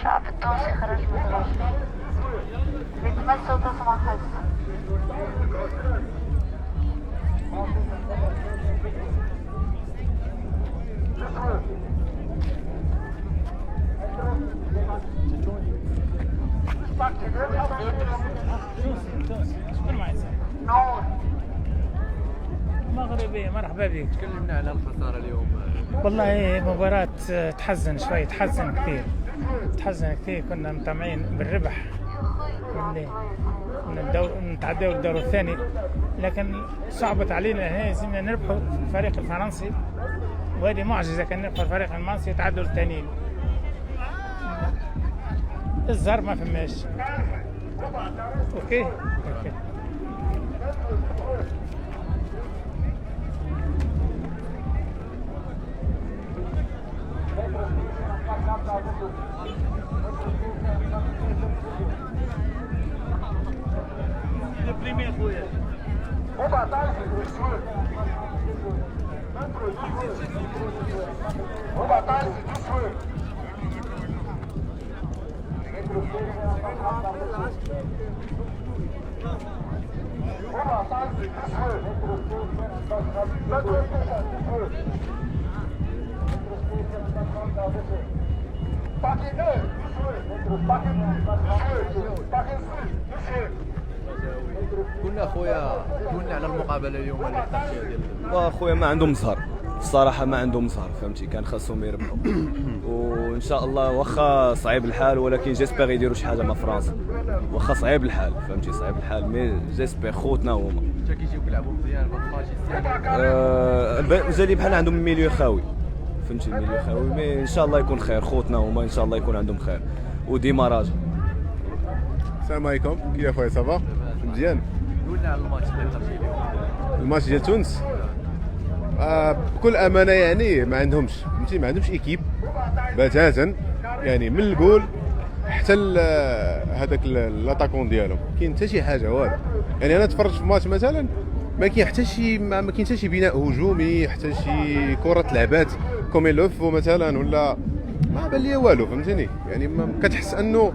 الشعب التونسي خرج من الرشد بيتمثل تصنع حس. نور مغربي. مرحبا بك. تكلمنا على الخسارة اليوم. والله مباراة تحزن شوي، تحزن كثير. كنا مطمعين بالربح نتعداو الدور الثاني، لكن صعبت علينا هنا. لازمنا نربحوا الفريق الفرنسي، وهذه معجزة. كان نربحوا الفريق المصري يتعدوا الثانيين. الزهر ما فماش. اوكي. كنا خويا قلنا على المقابله اليوم اللي اخترتيها ديال واخويا ما عندهم مزهر الصراحه، ما عندهم مزهر فهمتي. كان خاصهم يربحوا وان شاء الله. واخا صعيب الحال، ولكن جيسبيغ يديروا شي حاجه مع فرنسا. واخا صعيب الحال فهمتي، صعيب الحال، مي جيسبيغ خوتنا هما. حتى كيجيو كيلعبوا مزيان في الماتش. مازال بحال عندهم ميليو خاوي فهمتي، ميليو خاوي، مي ان شاء الله يكون خير. خوتنا هما ان شاء الله يكون عندهم خير. وديما راجع. السلام عليكم، كي اخويا صافا مزيان. قلنا على الماتش اللي اخترتيه اليوم. الماتش ديال تونس بكل امانه يعني ما عندهمش فهمتي، ما عندهمش ايكيب بتاتا يعني، من الجول حتى هذاك لاتاكون ديالهم كاين حتى شي حاجه والو. يعني انا تفرجت في الماتش مثلا ما كاين حتى شي ما كاين حتى شي بناء هجومي، حتى شي كره لعبات كومي لوفو مثلا، ولا ما بان لي والو فهمتيني. يعني كتحس انه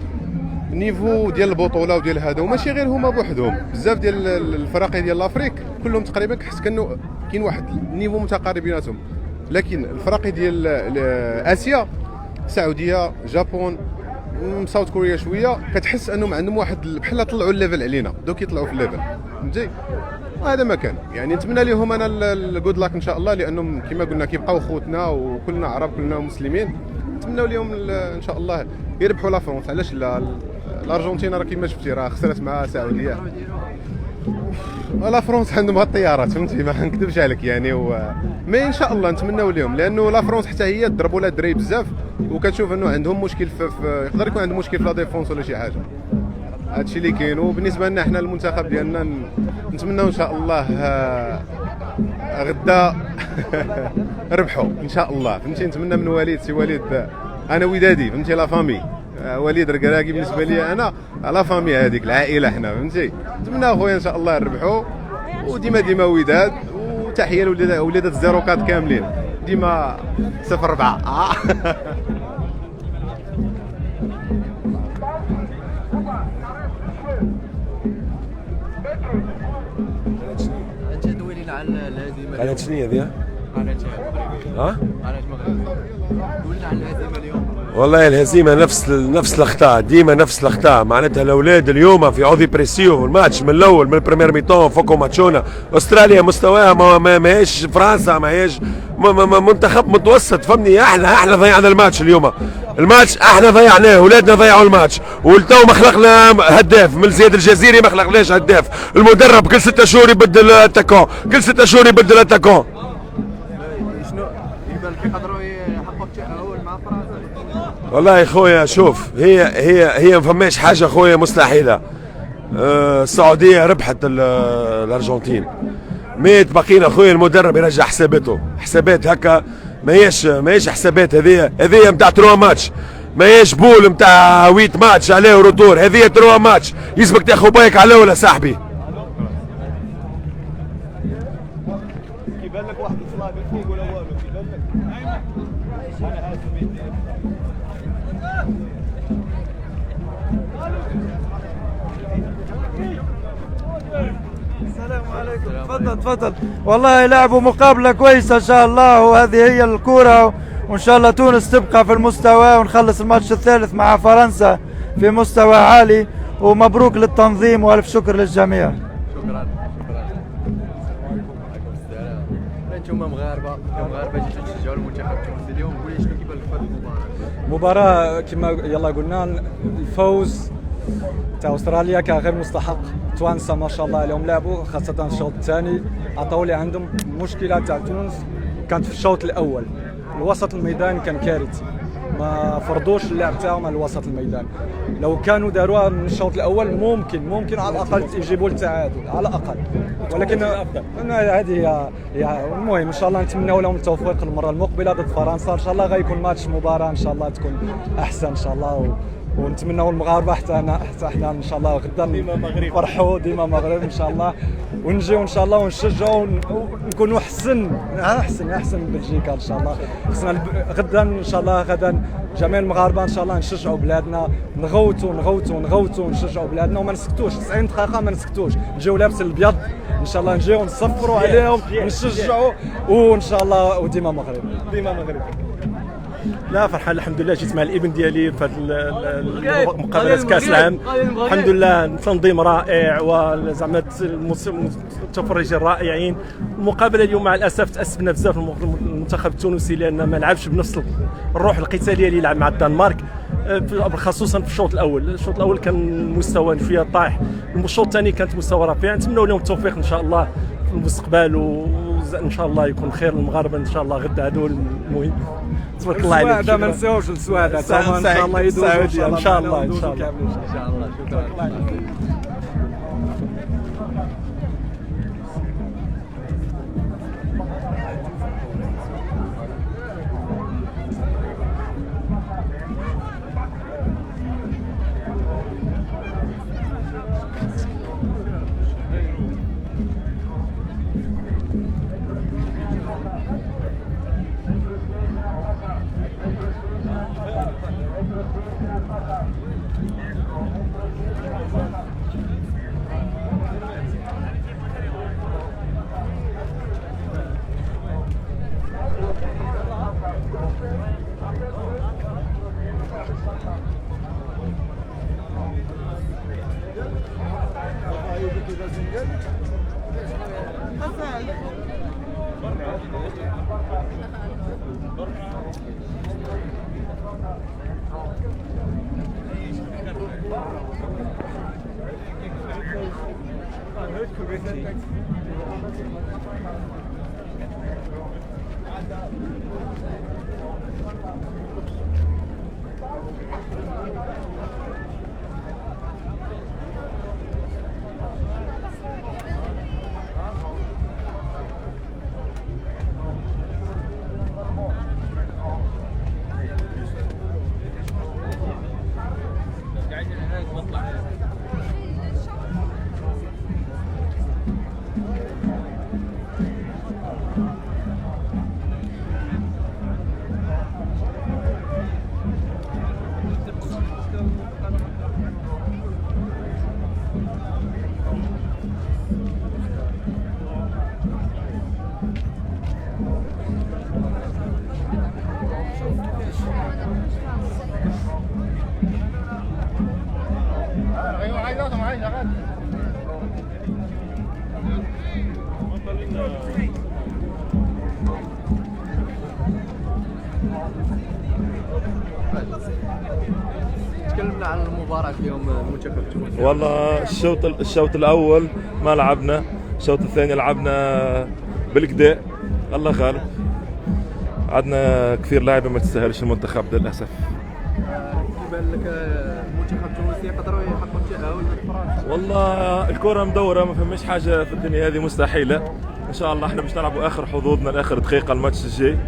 النيفو ديال البطوله وديال هذا، وماشي غير هما بوحدهم، بزاف ديال الفرق ديال لافريك كلهم تقريبا كحس كانه كاين واحد النيفو متقارب بيناتهم. لكن الفرق ديال اسيا، السعوديه، جابون، ساوث كوريا، شويه كتحس انهم عندهم واحد بحال طلعوا الليفل علينا، دوك يطلعوا في الليفل فهمتي. وهذا ما كان يعني. نتمنى لهم انا الجود لاك ان شاء الله، لانهم كما قلنا كيبقاو خوتنا وكلنا عرب كلنا مسلمين. نتمنوا لهم ان شاء الله يربحوا لا فرنسا. علاش لا؟ الارجنتين راه كيما شفتي راه خسرت مع السعوديه. لا فرنسا عندهم الطيارات فهمتي، ما نكذبش عليك يعني. مي ان شاء الله نتمنوا لهم، لانه لا فرنسا حتى هي ضربوا لها الدري بزاف، وكتشوف انه عندهم مشكل في يقدر يكون عندهم مشكل في لا ديفونس ولا شي حاجه. هادشي اللي كاين. وبالنسبه لنا حنا المنتخب ديالنا نتمنوا ان شاء الله غدا ربحوا ان شاء الله فهمتي. نتمنى من وليد، سي وليد انا ودادي فهمتي، لا فامي. وليد ركراكي بالنسبه لي انا لا فامي، هذيك العائله حنا فهمتي. نتمنى اخويا ان شاء الله يربحوا، وديما وداد. وتحيه لولادات الزيروكات كاملين، ديما 04. انت دوي لنا على الهزيمه. قالت شنو هذه؟ قالت ها؟ قالت مغربي. قلنا على الهزيمه اليوم. والله الهزيمه نفس الاخطاء، ديما نفس الاخطاء. معناتها الاولاد اليوم في عوض بريسيو الماتش من الاول، من البريمير ميتون فوقو ماتشونا. استراليا مستواها ماهيش فرنسا، ماهيش منتخب متوسط فهمني. احنا ضيعنا الماتش اليوم. الماتش احنا ضيعناه، اولادنا ضيعوا الماتش. والتو ما خلقنا هداف من زياد الجزيري، ما خلقناش هداف. المدرب كل 6 شهور يبدل اتاكون، كل 6 شهور يبدل اتاكون. شنو يبان لك يقدروا يحققوا التأهل مع فرنسا؟ والله يا خويا شوف، هي ما فماش حاجه خويا مستحيله. السعوديه ربحت الارجنتين، ميت بقينا خويا المدرب يرجع حسابات هكا. ماهيش حسابات هذه نتاع 3 ماتش، ماهيش بول نتاع 8 ماتش عليه وروتور. هذه 3 ماتش، يسبق تاخذ بايك على ولا صاحبي. كيبان لك واحد الفلاغ فوق ولا والو، كيبان لك السلام عليكم. تفضل. والله لعبوا مقابلة كويسة إن شاء الله، وهذه هي الكرة، وإن شاء الله تونس تبقى في المستوى ونخلص الماتش الثالث مع فرنسا في مستوى عالي. ومبروك للتنظيم والف شكر للجميع. شكرا. وعليكم السلام. انتم مغاربه جيتوا تشجعوا المنتخب التونسي اليوم، قولي شنو كيبان لك في هذه المباراه؟ كما يلا قلنا الفوز تاع استراليا كان غير مستحق. توانسه ما شاء الله عليهم لعبوا، خاصه الشوط الثاني عطاو لي عندهم مشكله تاع تونس كانت في الشوط الاول. الوسط الميدان كان كارثي، ما فرضوش اللعب تاعهم على وسط الميدان. لو كانوا داروها من الشوط الاول ممكن على الاقل يجيبوا التعادل على الاقل، ولكن هذه هي المهم. ان شاء الله نتمنوا لهم التوفيق المره المقبله ضد فرنسا. ان شاء الله غيكون ماتش مباراه ان شاء الله تكون احسن ان شاء الله، ونتمنوا المغاربه حتى احنا ان شاء الله غدا نفرحوا ديما مغرب ان شاء الله، ونجيو ان شاء الله ونشجعوا ونكونوا احسن من بلجيكا ان شاء الله. خصنا غدا ان شاء الله غدا جميع المغاربه ان شاء الله نشجعوا بلادنا، نغوتوا ونشجعوا بلادنا وما نسكتوش 90 دقيقه، ما نسكتوش، نجيو لابس الابيض ان شاء الله، نجيو نصفروا عليهم ونشجعوا، وان شاء الله وديما مغرب. لا فرحان الحمد لله. جيت مع الابن ديالي في هذه مقابله كاس العام، الحمد لله تنظيم رائع وزعما المتفرجين رائعين. المقابله اليوم مع الاسف تاسفنا بزاف المنتخب التونسي لان ما لعبش بنفس الروح القتاليه اللي لعب مع الدنمارك، خصوصا في الشوط الاول كان مستوى شويه طايح، الشوط الثاني كانت مستوى رفيع. نتمنوا لهم التوفيق ان شاء الله في المستقبل، وان شاء الله يكون خير للمغاربه ان شاء الله. غدا هذا هو المهم. تبارك الله عليك. السواده ما نساوش السواده ان شاء الله يدوزوا ان شاء الله شكرا. تكلمنا عن المباراة اليوم المنتخب التونسي. والله الشوط الأول ما لعبنا، الشوط الثاني لعبنا بالكدا، الله غالب. عندنا كثير لاعبين ما تستاهلش المنتخب للأسف. كيبان لك المنتخب التونسي يقدروا يحققوا التأهل لفرنسا؟ والله الكرة مدورة، ما فماش حاجة في الدنيا هذه مستحيلة. إن شاء الله احنا باش نلعبوا آخر حظوظنا لآخر دقيقة الماتش الجاي،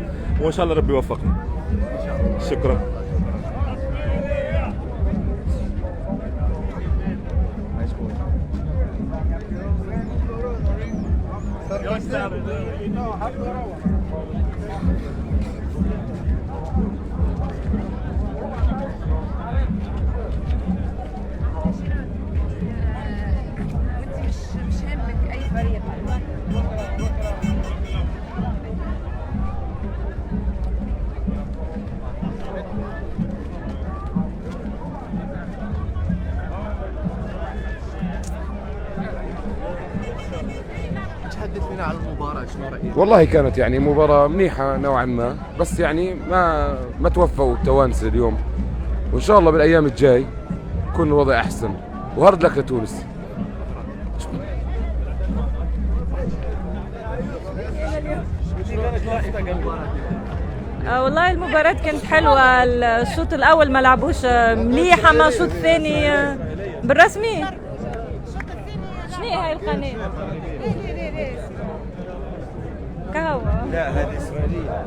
وإن شاء الله ربي يوفقنا. شكرا. شنو رايك؟ والله كانت يعني مباراة منيحة نوعا ما، بس يعني ما توفوا التوانسة اليوم، وإن شاء الله بالأيام الجاي يكون الوضع أحسن، وهارد لك لتونس. والله المباراة كانت حلوة. الشوط الأول ما لعبوش مليح، أما الشوط الثاني بالرسمي. شنو هاي القناة؟ كهو. لا هذه إسرائيلية.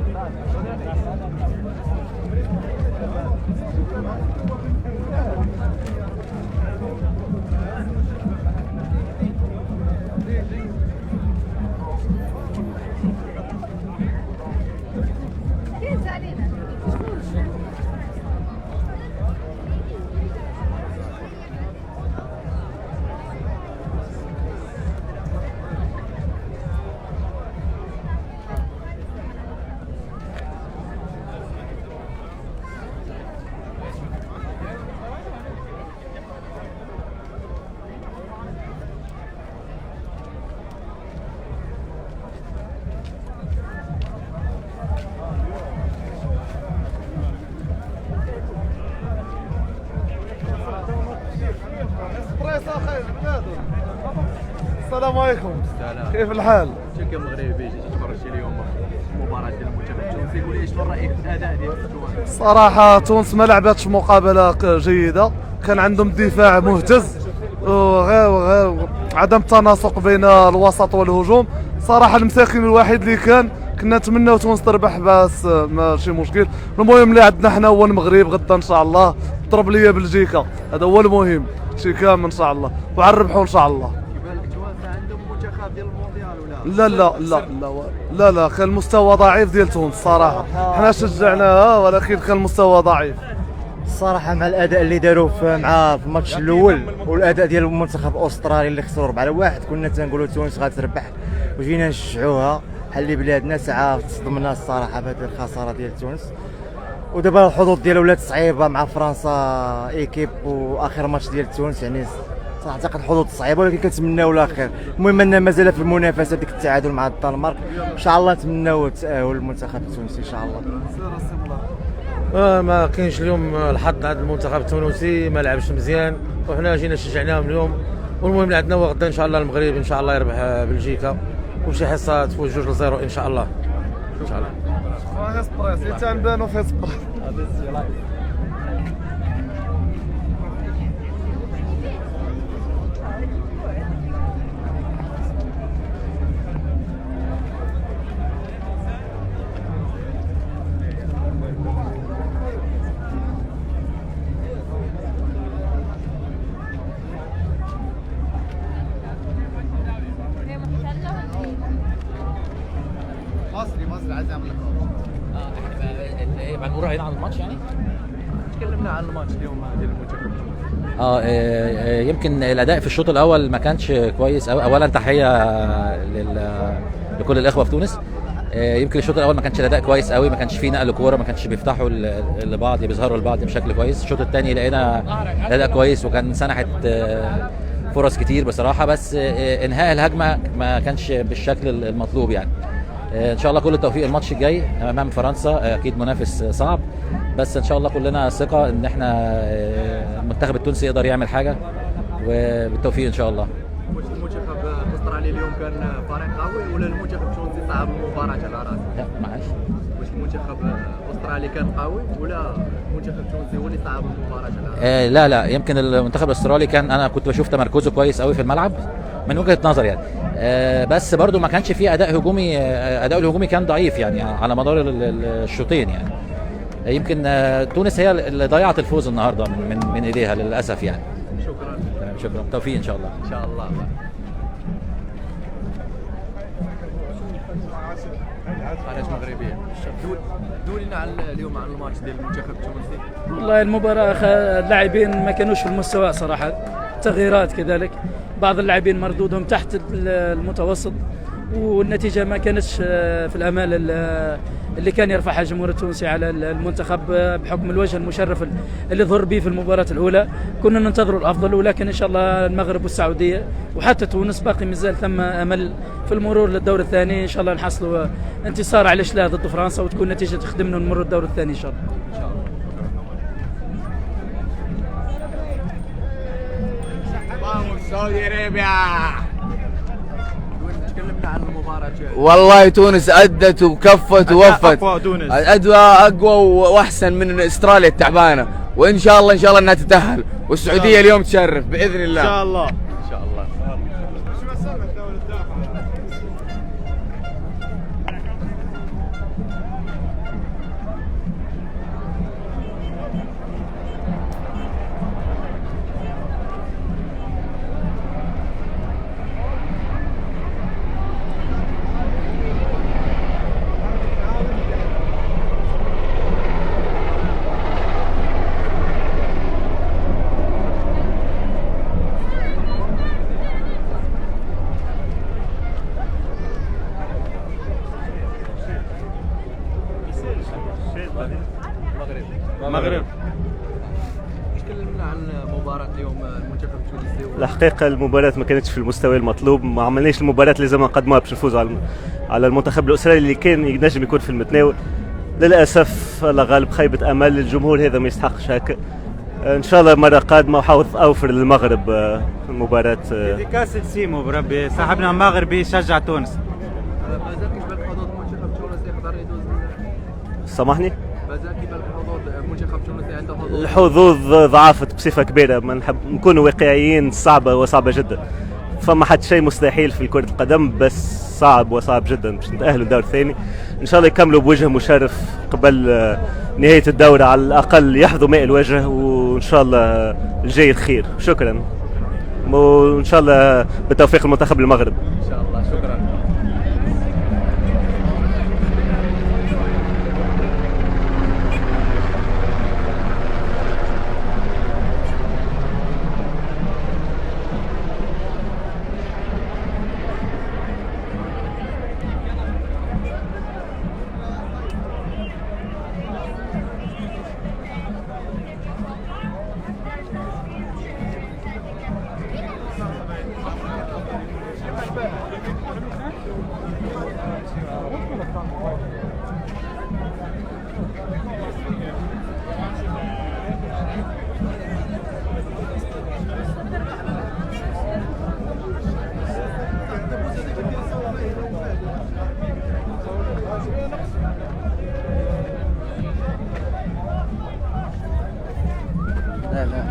السلام عليكم. كيف الحال؟ انت كمغربي جيتي تفرجتي اليوم المباراة ديال المنتخب التونسي، قول لي شنو رايك في الاداء ديال التوانسه؟ صراحة تونس ما لعبتش مقابلة جيدة، كان عندهم دفاع مهتز وغير عدم تناسق بين الوسط والهجوم. صراحة المساكن الوحيد اللي كنا نتمناو تونس تربح، بس ماشي مشكل. المهم اللي عندنا حنا هو المغرب غدا ان شاء الله، ضرب ليا بلجيكا، هذا هو المهم، شي كامل ان شاء الله، وغنربحوا ان شاء الله. كيبان لك التوانسه عندهم منتخب ديال المونديال ولا؟ لا كان المستوى ضعيف ديال تونس صراحة، حنا شجعناها ولكن كان المستوى ضعيف. الصراحه مع الاداء اللي داروا مع في الماتش الاول والاداء ديال المنتخب الاسترالي اللي خسروا 4-1، كنا تنقولوا تونس غتربح وجينا نشجعوها. حل بلادنا ساعه تصدمنا الصراحه بهذه الخساره ديال تونس. ودابا الحظوظ ديال ولات صعيبه مع فرنسا ايكيب، واخر ماتش ديال تونس يعني صراحه اعتقد حظوظ صعيبه، ولكن كنتمناو لا خير. المهم اننا مازال في المنافسه ديك التعادل مع الدنمارك، ان شاء الله نتمناو التاهل للمنتخب التونسي ان شاء الله. ما كاينش اليوم الحظ عند المنتخب التونسي، ما لعبش مزيان، وحنا جينا شجعناهم اليوم. والمهم اللي عندنا هو غدا ان شاء الله المغرب ان شاء الله يربح بلجيكا، وشي حصه تفوز 2-0 ان شاء الله. ان شاء الله. اسبريس تنبانو في اسبريس. مصري عايز يعمل لقاء. احنا بعد نروح هنا على الماتش يعني. تكلمنا عن الماتش اليوم ديال المنتخب. يمكن الاداء في الشوط الاول ما كانش كويس أوي. اولا تحيه لكل الاخوه في تونس. يمكن الشوط الاول ما كانش الاداء كويس قوي، ما كانش فيه نقل كوره، ما كانش بيفتحوا لبعض، بيظهروا لبعض بشكل كويس. الشوط الثاني لقينا الاداء كويس، وكان سنحت فرص كتير بصراحه، بس انهاء الهجمه ما كانش بالشكل المطلوب يعني. ان شاء الله كل التوفيق الماتش الجاي امام فرنسا، اكيد منافس صعب، بس ان شاء الله كلنا ثقه ان احنا المنتخب التونسي يقدر يعمل حاجه، وبالتوفيق ان شاء الله. واش المنتخب الاسترالي اليوم كان فريق قوي ولا المنتخب التونسي صعب المباراه على راسه؟ لا معلش، واش المنتخب الاسترالي كان قوي ولا المنتخب التونسي هو اللي صعب المباراه على راسه؟ لا يمكن المنتخب الاسترالي كان، انا كنت بشوف تمركزه كويس قوي في الملعب من وجهه نظر يعني، بس برضو ما كانش فيه اداء هجومي، اداء الهجومي كان ضعيف يعني على مدار الشوطين يعني. يمكن تونس هي اللي ضيعت الفوز النهارده من ايديها للاسف يعني. شكرا، توفيق ان شاء الله. ان شاء الله. قناه مغربيه، دولي لنا اليوم عن الماتش ديال المنتخب التونسي. والله المباراه اللاعبين ما كانوش في المستوى صراحه، تغييرات كذلك، بعض اللاعبين مردودهم تحت المتوسط، والنتيجه ما كانتش في الامال اللي كان يرفعها الجمهور التونسي على المنتخب بحكم الوجه المشرف اللي ظهر به في المباراة الأولى. كنا ننتظر الأفضل، ولكن إن شاء الله المغرب والسعودية وحتى تونس باقي مازال ثم أمل في المرور للدور الثاني. إن شاء الله نحصلوا انتصار على لا ضد فرنسا وتكون نتيجة تخدمنا ونمر الدور الثاني إن شاء الله. سعودي ارابيا. تكلمنا عن المباراة. والله تونس أدت وكفت ووفت. أدوى أقوى وأحسن من استراليا التعبانة، وإن شاء الله أنها تتأهل، والسعودية اليوم تشرف بإذن الله. إن شاء الله. المغرب. تكلمنا عن مباراة اليوم المنتخب التونسي. الحقيقة المباراة ما كانتش في المستوى المطلوب، ما عملناش المباراة اللي لازم نقدموها باش نفوزوا على المنتخب الأسترالي اللي كان ينجم يكون في المتناول. للأسف الله غالب، خيبة أمل، الجمهور هذا ما يستحقش هكا. إن شاء الله مرة قادمة وحوض أوفر للمغرب المباراة. في كأس السيمو بربي صاحبنا مغربي يشجع تونس. مازال كيبان حظوظ المنتخب التونسي يقدر يدوز. سامحني؟ مازال كيبان حظوظ المنتخب التونسي عنده حظوظ. الحظوظ ضعفت بصفة كبيرة، ما نحب نكونوا واقعيين، صعبة وصعبة جدا. فما حد شيء مستحيل في كرة القدم، بس صعب وصعب جدا باش نتأهلوا الدور الثاني. إن شاء الله يكملوا بوجه مشرف قبل نهاية الدورة، على الأقل يحظوا ماء الوجه، وإن شاء الله الجاي خير. شكرا، وإن شاء الله بالتوفيق المنتخب المغرب. إن شاء الله. شكرا. لا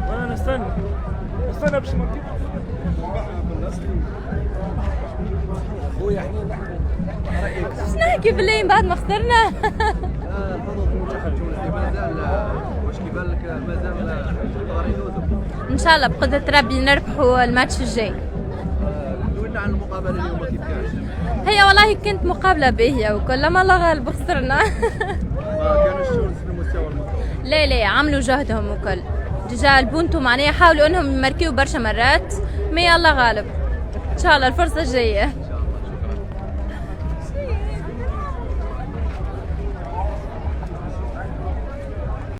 وانا نستنى باش نركب. خويا ايش نحكي بالله بعد ما خسرنا. حظوظ المنتخب التونسي مازال، واش كيبان لك مازال يقدر يفوزوا؟ ان شاء الله بقدرة ربي نربحوا الماتش الجاي. دوينا عن المقابله اليوم كيف كانت؟ هي والله كانت مقابلة باهية وكل ما الله غالب خسرنا. ما كانوش تونس في المستوى المطلوب. لا عملوا جهدهم وكل ديجا البونتو معناها حاولوا انهم يماركيو برشا مرات، ما الله غالب. ان شاء الله الفرصة الجاية.